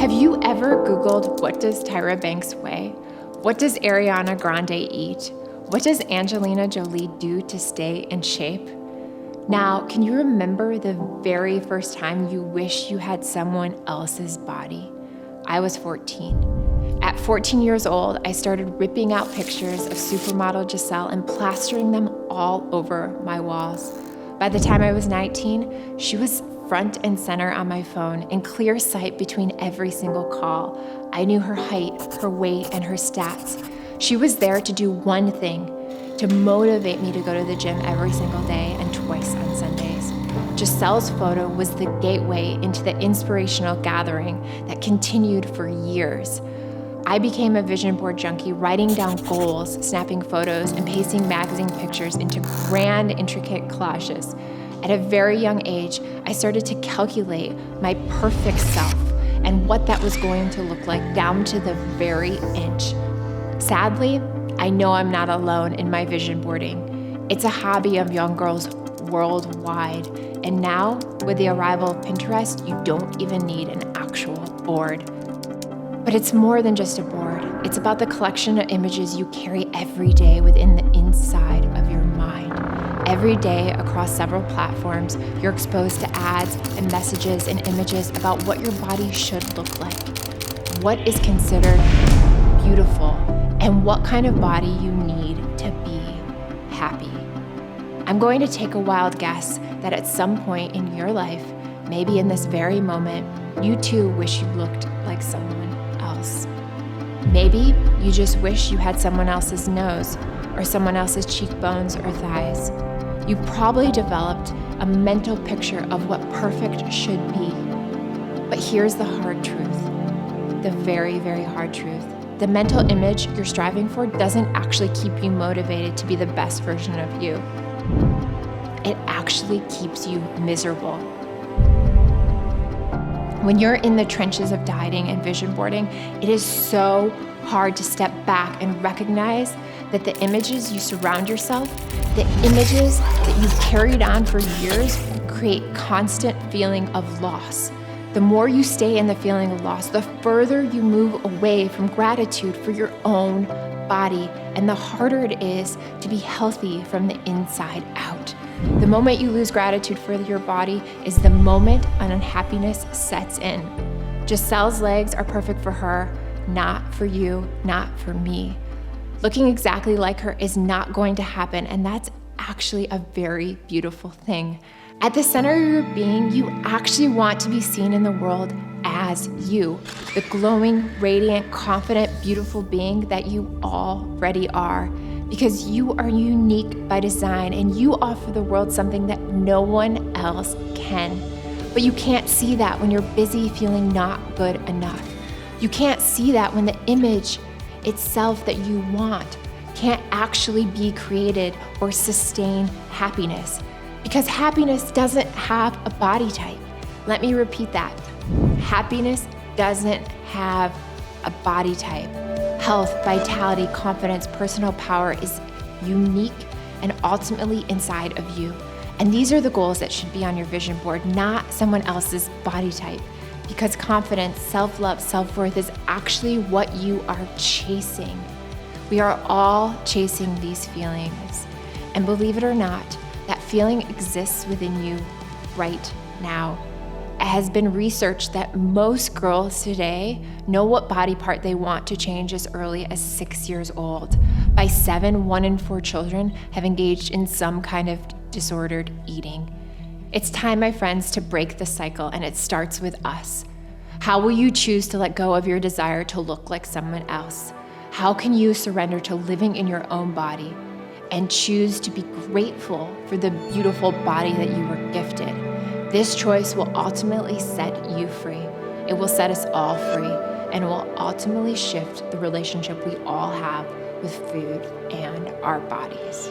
Have you ever Googled, what does Tyra Banks weigh? What does Ariana Grande eat? What does Angelina Jolie do to stay in shape? Now, can you remember the very first time you wish you had someone else's body? I was 14. At 14 years old, I started ripping out pictures of supermodel Giselle and plastering them all over my walls. By the time I was 19, she was front and center on my phone, in clear sight between every single call. I knew her height, her weight, and her stats. She was there to do one thing, to motivate me to go to the gym every single day and twice on Sundays. Giselle's photo was the gateway into the inspirational gathering that continued for years. I became a vision board junkie, writing down goals, snapping photos, and pasting magazine pictures into grand, intricate collages. At a very young age, I started to calculate my perfect self and what that was going to look like down to the very inch. Sadly, I know I'm not alone in my vision boarding. It's a hobby of young girls worldwide. And now, with the arrival of Pinterest, you don't even need an actual board. But it's more than just a board. It's about the collection of images you carry every day within the inside of your mind. Every day across several platforms, you're exposed to ads and messages and images about what your body should look like, what is considered beautiful, and what kind of body you need to be happy. I'm going to take a wild guess that at some point in your life, maybe in this very moment, you too wish you looked like someone else. Maybe you just wish you had someone else's nose or someone else's cheekbones or thighs. You probably developed a mental picture of what perfect should be. But here's the hard truth, the very, very hard truth. The mental image you're striving for doesn't actually keep you motivated to be the best version of you. It actually keeps you miserable. When you're in the trenches of dieting and vision boarding, it is so hard to step back and recognize that the images you surround yourself, the images that you've carried on for years, create constant feeling of loss. The more you stay in the feeling of loss, the further you move away from gratitude for your own body, and the harder it is to be healthy from the inside out. The moment you lose gratitude for your body is the moment an unhappiness sets in. Giselle's legs are perfect for her, not for you, not for me. Looking exactly like her is not going to happen, and that's actually a very beautiful thing. At the center of your being, you actually want to be seen in the world as you, the glowing, radiant, confident, beautiful being that you already are, because you are unique by design and you offer the world something that no one else can. But you can't see that when you're busy feeling not good enough. You can't see that when the image itself that you want can't actually be created or sustain happiness, because happiness doesn't have a body type. Let me repeat that. Happiness doesn't have a body type. Health, vitality, confidence, personal power is unique and ultimately inside of you. And these are the goals that should be on your vision board, not someone else's body type. Because confidence, self-love, self-worth is actually what you are chasing. We are all chasing these feelings. And believe it or not, that feeling exists within you right now. It has been researched that most girls today know what body part they want to change as early as 6 years old. By 7, 1 in 4 children have engaged in some kind of disordered eating. It's time, my friends, to break the cycle, and it starts with us. How will you choose to let go of your desire to look like someone else? How can you surrender to living in your own body and choose to be grateful for the beautiful body that you were gifted? This choice will ultimately set you free. It will set us all free, and will ultimately shift the relationship we all have with food and our bodies.